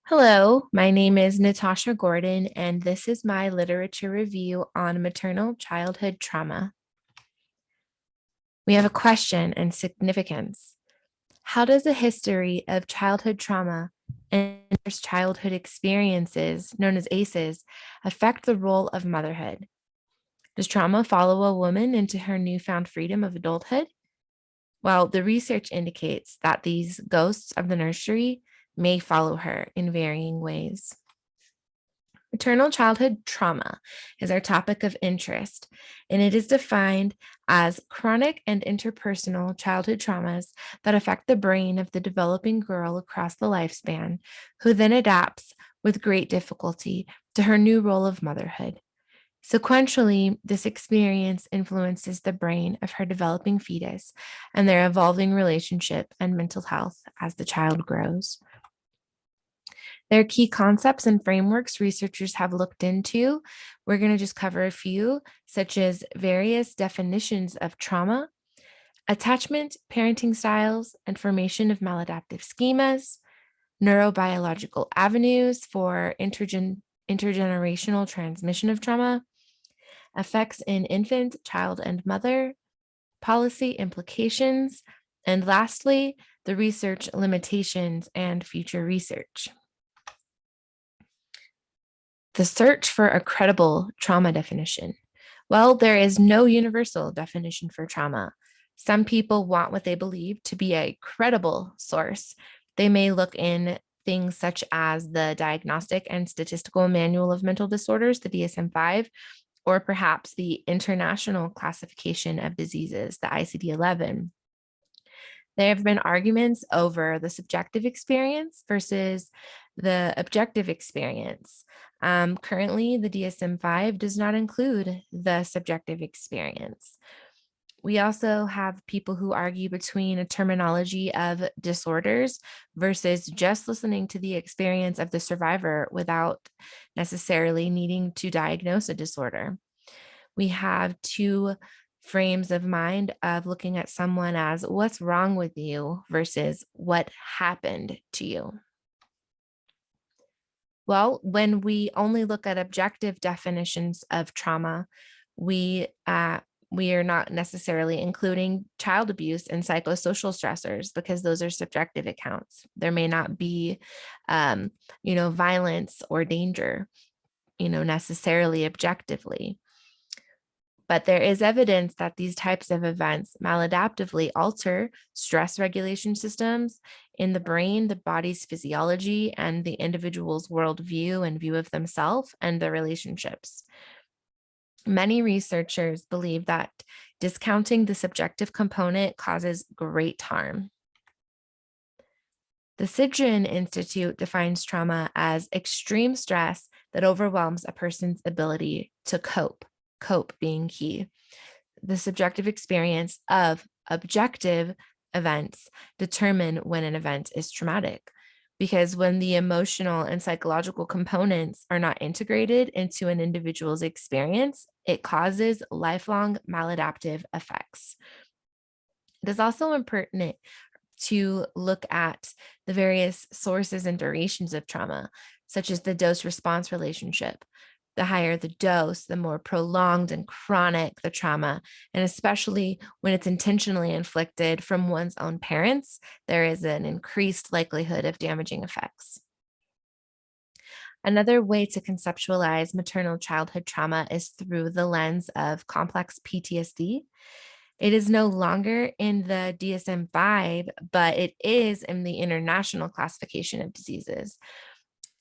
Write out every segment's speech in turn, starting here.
Hello, my name is Natasha Gordon, and this is my literature review on maternal childhood trauma. We have a question and significance. How does a history of childhood trauma and childhood experiences, known as ACEs, affect the role of motherhood? Does trauma follow a woman into her newfound freedom of adulthood? Well, the research indicates that these ghosts of the nursery may follow her in varying ways. Maternal childhood trauma is our topic of interest, and it is defined as chronic and interpersonal childhood traumas that affect the brain of the developing girl across the lifespan, who then adapts with great difficulty to her new role of motherhood. Sequentially, this experience influences the brain of her developing fetus and their evolving relationship and mental health as the child grows. There are key concepts and frameworks researchers have looked into. We're going to just cover a few, such as various definitions of trauma, attachment, parenting styles, and formation of maladaptive schemas, neurobiological avenues for intergenerational transmission of trauma, effects in infant, child, and mother, policy implications, and lastly, the research limitations and future research. The search for a credible trauma definition. Well, there is no universal definition for trauma. Some people want what they believe to be a credible source. They may look in things such as the Diagnostic and Statistical Manual of Mental Disorders, the DSM-5, or perhaps the International Classification of Diseases, the ICD-11. There have been arguments over the subjective experience versus the objective experience. Currently, the DSM-5 does not include the subjective experience. We also have people who argue between a terminology of disorders versus just listening to the experience of the survivor without necessarily needing to diagnose a disorder. We have two frames of mind of looking at someone as what's wrong with you versus what happened to you. Well, when we only look at objective definitions of trauma, we are not necessarily including child abuse and psychosocial stressors because those are subjective accounts. There may not be, violence or danger, necessarily objectively. But there is evidence that these types of events maladaptively alter stress regulation systems in the brain, the body's physiology, and the individual's worldview and view of themselves and their relationships. Many researchers believe that discounting the subjective component causes great harm. The Siegel Institute defines trauma as extreme stress that overwhelms a person's ability to cope being key. The subjective experience of objective events determine when an event is traumatic, because when the emotional and psychological components are not integrated into an individual's experience, it causes lifelong maladaptive effects. It is also important to look at the various sources and durations of trauma, such as the dose-response relationship. The higher the dose, the more prolonged and chronic the trauma, and especially when it's intentionally inflicted from one's own parents, there is an increased likelihood of damaging effects. Another way to conceptualize maternal childhood trauma is through the lens of complex PTSD. It is no longer in the DSM-5, but it is in the International Classification of Diseases.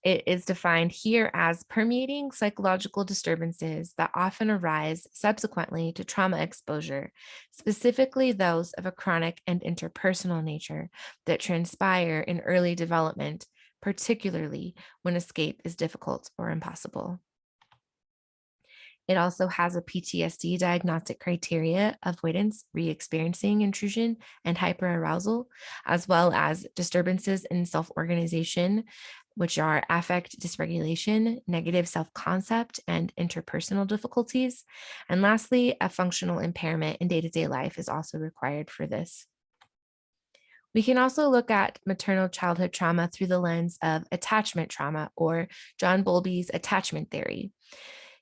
It is defined here as permeating psychological disturbances that often arise subsequently to trauma exposure, specifically those of a chronic and interpersonal nature that transpire in early development, particularly when escape is difficult or impossible. It also has a PTSD diagnostic criteria: avoidance, re-experiencing intrusion, and hyperarousal, as well as disturbances in self-organization, which are affect dysregulation, negative self-concept, and interpersonal difficulties. And lastly, a functional impairment in day-to-day life is also required for this. We can also look at maternal childhood trauma through the lens of attachment trauma, or John Bowlby's attachment theory.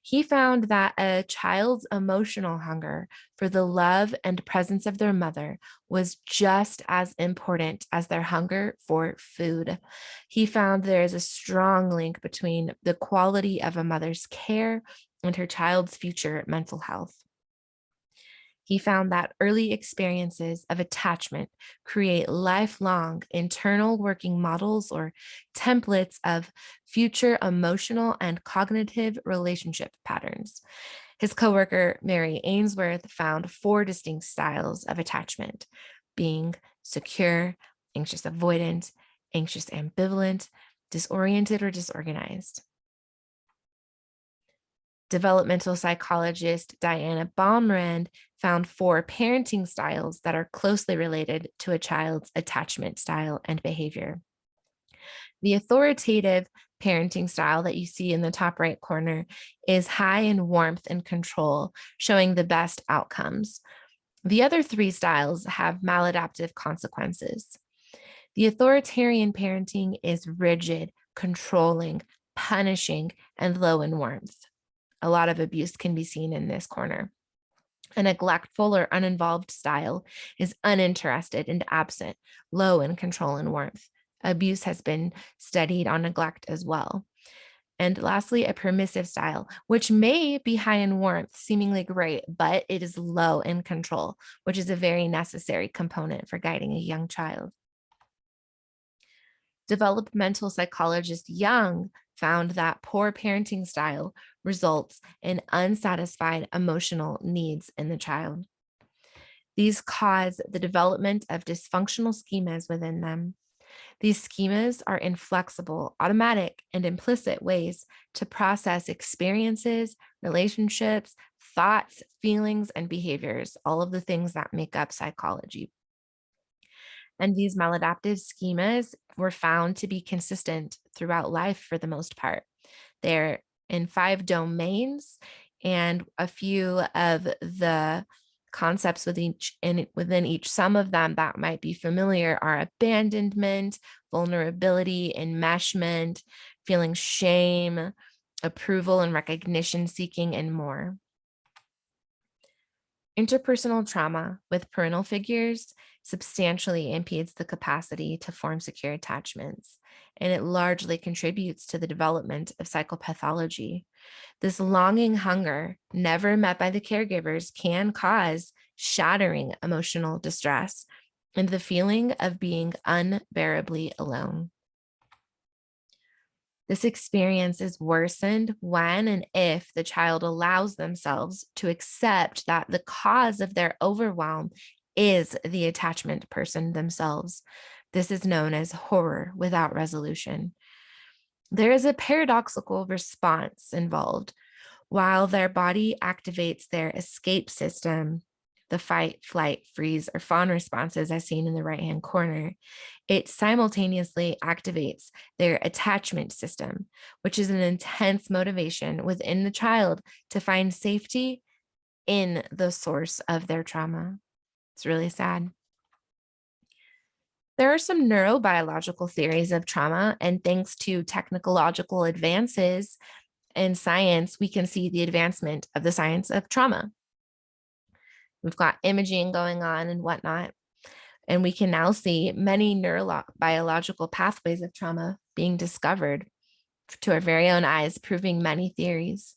He found that a child's emotional hunger for the love and presence of their mother was just as important as their hunger for food. He found there is a strong link between the quality of a mother's care and her child's future mental health. He found that early experiences of attachment create lifelong internal working models or templates of future emotional and cognitive relationship patterns. His coworker, Mary Ainsworth, found 4 distinct styles of attachment: being secure, anxious avoidant, anxious ambivalent, disoriented, or disorganized. Developmental psychologist Diana Baumrand found 4 parenting styles that are closely related to a child's attachment style and behavior. The authoritative parenting style that you see in the top right corner is high in warmth and control, showing the best outcomes. The other 3 styles have maladaptive consequences. The authoritarian parenting is rigid, controlling, punishing, and low in warmth. A lot of abuse can be seen in this corner. A neglectful or uninvolved style is uninterested and absent, low in control and warmth. Abuse has been studied on neglect as well. And lastly, a permissive style, which may be high in warmth, seemingly great, but it is low in control, which is a very necessary component for guiding a young child. Developmental psychologist Young found that poor parenting style results in unsatisfied emotional needs in the child. These cause the development of dysfunctional schemas within them. These schemas are inflexible, automatic, and implicit ways to process experiences, relationships, thoughts, feelings, and behaviors, all of the things that make up psychology. And these maladaptive schemas were found to be consistent throughout life for the most part. They're in 5 domains, and a few of the concepts within each, some of them that might be familiar are abandonment, vulnerability, enmeshment, feeling shame, approval and recognition seeking, and more. Interpersonal trauma with parental figures substantially impedes the capacity to form secure attachments, and it largely contributes to the development of psychopathology. This longing hunger, never met by the caregivers, can cause shattering emotional distress and the feeling of being unbearably alone. This experience is worsened when and if the child allows themselves to accept that the cause of their overwhelm is the attachment person themselves. This is known as horror without resolution. There is a paradoxical response involved. While their body activates their escape system, the fight, flight, freeze, or fawn responses as seen in the right-hand corner, it simultaneously activates their attachment system, which is an intense motivation within the child to find safety in the source of their trauma. It's really sad. There are some neurobiological theories of trauma, and thanks to technological advances in science, we can see the advancement of the science of trauma. We've got imaging going on and whatnot, and we can now see many neurobiological pathways of trauma being discovered to our very own eyes, proving many theories.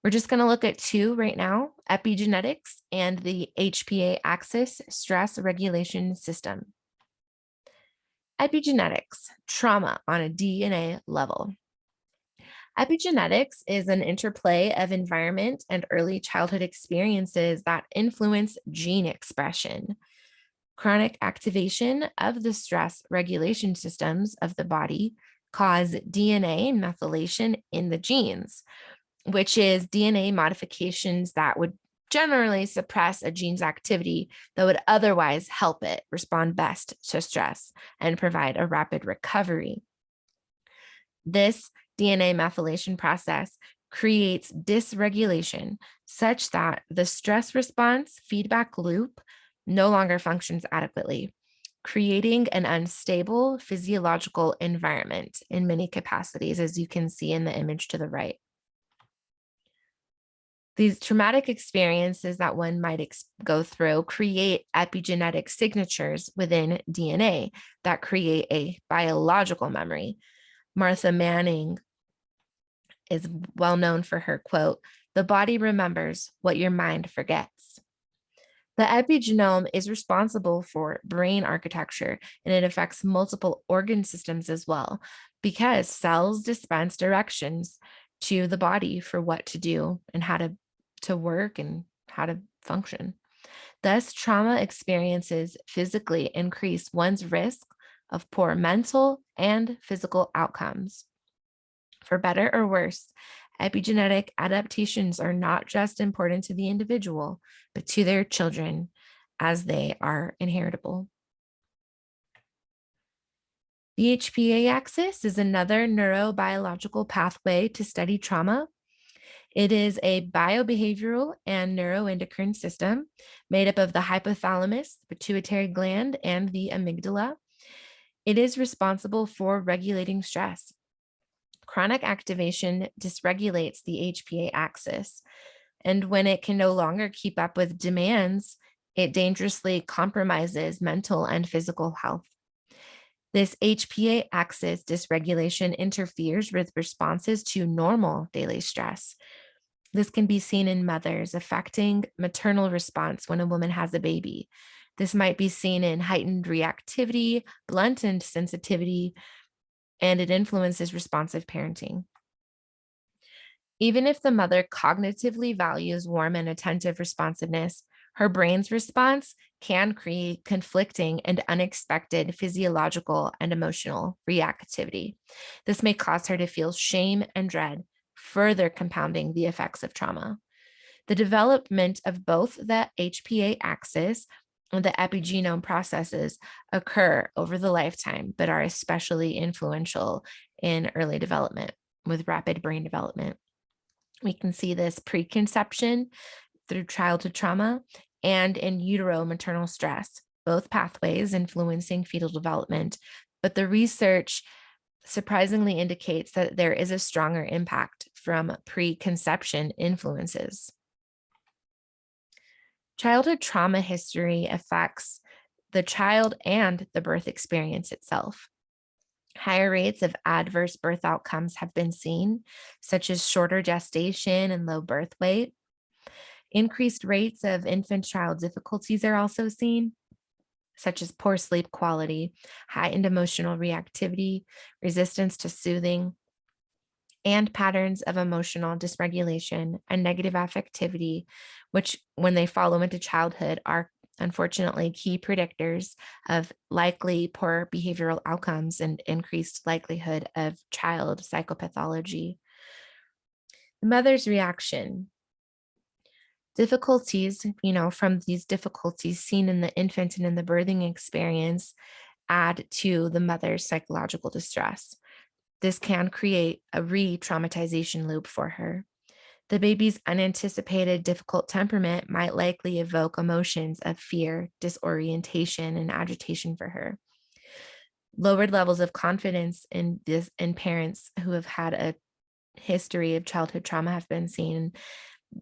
We're just going to look at 2 right now: epigenetics and the HPA axis stress regulation system. Epigenetics, trauma on a DNA level. Epigenetics is an interplay of environment and early childhood experiences that influence gene expression. Chronic activation of the stress regulation systems of the body cause DNA methylation in the genes, which is DNA modifications that would generally suppress a gene's activity that would otherwise help it respond best to stress and provide a rapid recovery. This DNA methylation process creates dysregulation such that the stress response feedback loop no longer functions adequately. creating an unstable physiological environment in many capacities, as you can see in the image to the right. These traumatic experiences that one might go through create epigenetic signatures within DNA that create a biological memory. Martha Manning is well known for her quote, "The body remembers what your mind forgets." The epigenome is responsible for brain architecture, and it affects multiple organ systems as well, because cells dispense directions to the body for what to do and how to work and how to function. Thus, trauma experiences physically increase one's risk of poor mental and physical outcomes. For better or worse, epigenetic adaptations are not just important to the individual, but to their children, as they are inheritable. The HPA axis is another neurobiological pathway to study trauma. It is a biobehavioral and neuroendocrine system made up of the hypothalamus, pituitary gland, and the amygdala. It is responsible for regulating stress. Chronic activation dysregulates the HPA axis, and when it can no longer keep up with demands, it dangerously compromises mental and physical health. This HPA axis dysregulation interferes with responses to normal daily stress. This can be seen in mothers, affecting maternal response when a woman has a baby. This might be seen in heightened reactivity, blunted sensitivity, and it influences responsive parenting. Even if the mother cognitively values warm and attentive responsiveness, her brain's response can create conflicting and unexpected physiological and emotional reactivity. This may cause her to feel shame and dread, further compounding the effects of trauma. The development of both the HPA axis and the epigenome processes occur over the lifetime, but are especially influential in early development with rapid brain development. We can see this preconception through childhood trauma and in utero maternal stress, both pathways influencing fetal development. But the research surprisingly indicates that there is a stronger impact from preconception influences. Childhood trauma history affects the child and the birth experience itself. Higher rates of adverse birth outcomes have been seen, such as shorter gestation and low birth weight. Increased rates of infant-child difficulties are also seen, such as poor sleep quality, heightened emotional reactivity, resistance to soothing, and patterns of emotional dysregulation and negative affectivity, which, when they follow into childhood, are unfortunately key predictors of likely poor behavioral outcomes and increased likelihood of child psychopathology. The mother's reaction. Difficulties, from these difficulties seen in the infant and in the birthing experience add to the mother's psychological distress. This can create a re-traumatization loop for her. The baby's unanticipated difficult temperament might likely evoke emotions of fear, disorientation, and agitation for her. Lowered levels of confidence in parents who have had a history of childhood trauma have been seen.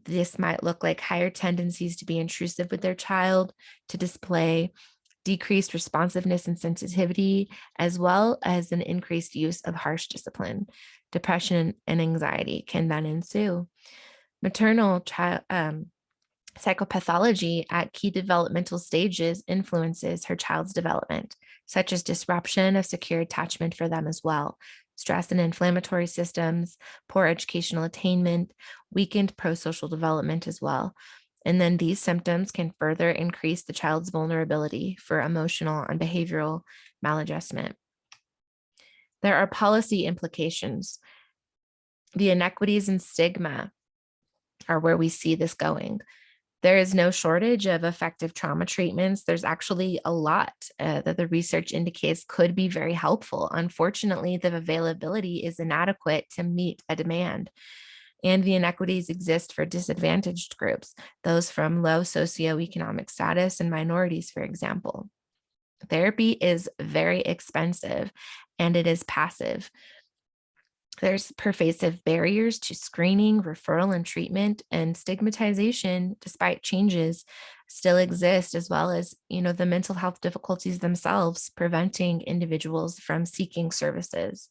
This might look like higher tendencies to be intrusive with their child, to display decreased responsiveness and sensitivity, as well as an increased use of harsh discipline. Depression and anxiety can then ensue. Maternal psychopathology at key developmental stages influences her child's development, such as disruption of secure attachment for them as well, stress and inflammatory systems, poor educational attainment, weakened prosocial development as well. And then these symptoms can further increase the child's vulnerability for emotional and behavioral maladjustment. There are policy implications. The inequities and stigma are where we see this going. There is no shortage of effective trauma treatments. There's actually a lot that the research indicates could be very helpful. Unfortunately, the availability is inadequate to meet a demand. And the inequities exist for disadvantaged groups, those from low socioeconomic status and minorities, for example. Therapy is very expensive and it is passive. There's pervasive barriers to screening, referral, and treatment, and stigmatization, despite changes, still exist, as well as, the mental health difficulties themselves, preventing individuals from seeking services.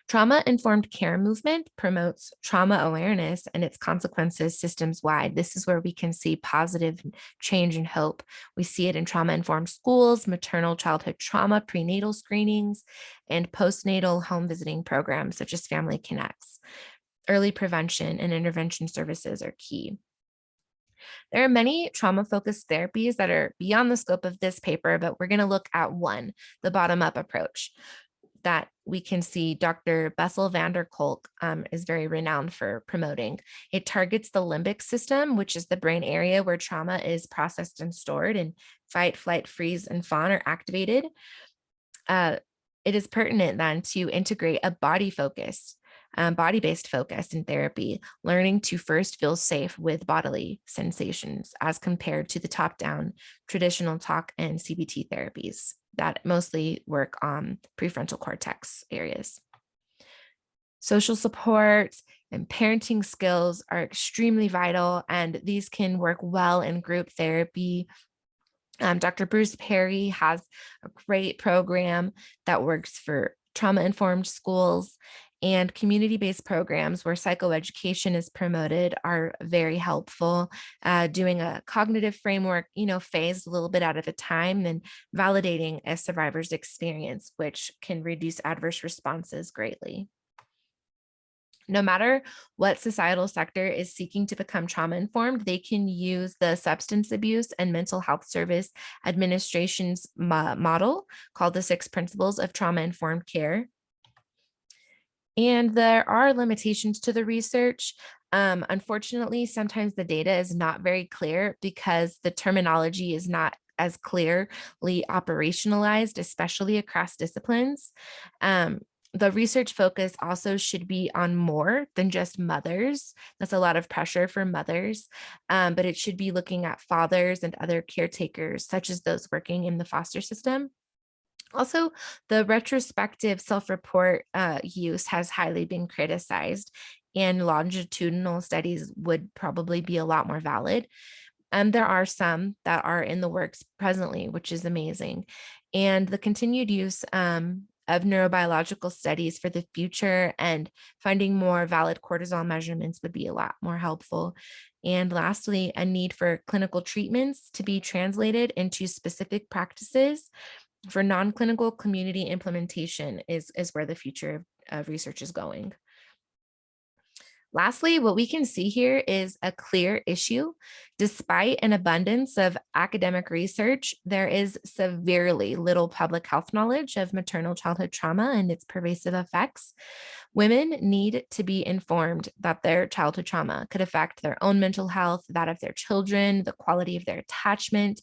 Trauma-informed care movement promotes trauma awareness and its consequences systems wide. This is where we can see positive change and hope. We see it in trauma-informed schools, maternal childhood trauma, prenatal screenings, and postnatal home visiting programs such as Family Connects. Early prevention and intervention services are key. There are many trauma-focused therapies that are beyond the scope of this paper, but we're going to look at one, the bottom-up approach that we can see Dr. Bessel van der Kolk is very renowned for promoting. It targets the limbic system, which is the brain area where trauma is processed and stored, and fight, flight, freeze, and fawn are activated. It is pertinent then to integrate a body-based focus in therapy, learning to first feel safe with bodily sensations as compared to the top-down traditional talk and CBT therapies that mostly work on prefrontal cortex areas. Social support and parenting skills are extremely vital, and these can work well in group therapy. Dr. Bruce Perry has a great program that works for trauma-informed schools, and community-based programs where psychoeducation is promoted are very helpful. Doing a cognitive framework, phased a little bit out of a time, and validating a survivor's experience, which can reduce adverse responses greatly. No matter what societal sector is seeking to become trauma-informed, they can use the Substance Abuse and Mental Health Service Administration's model called the 6 Principles of Trauma-Informed Care. And there are limitations to the research. Unfortunately, sometimes the data is not very clear because the terminology is not as clearly operationalized, especially across disciplines. The research focus also should be on more than just mothers. That's a lot of pressure for mothers, but it should be looking at fathers and other caretakers, such as those working in the foster system. Also, the retrospective self-report use has highly been criticized, and longitudinal studies would probably be a lot more valid. There are some that are in the works presently, which is amazing. And the continued use of neurobiological studies for the future and finding more valid cortisol measurements would be a lot more helpful. And lastly, a need for clinical treatments to be translated into specific practices for non-clinical community implementation is where the future of research is going. Lastly, what we can see here is a clear issue. Despite an abundance of academic research, there is severely little public health knowledge of maternal childhood trauma and its pervasive effects. Women need to be informed that their childhood trauma could affect their own mental health, that of their children, the quality of their attachment.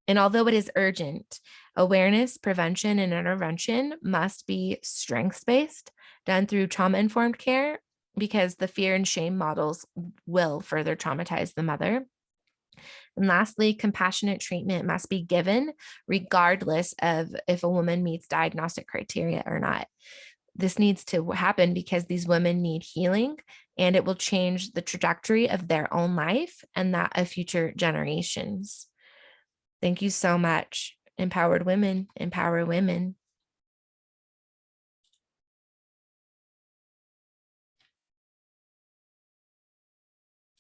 And although it is urgent, awareness, prevention, and intervention must be strengths-based, done through trauma-informed care, because the fear and shame models will further traumatize the mother. And lastly, compassionate treatment must be given regardless of if a woman meets diagnostic criteria or not. This needs to happen because these women need healing, and it will change the trajectory of their own life and that of future generations. Thank you so much. Empowered women, empower women.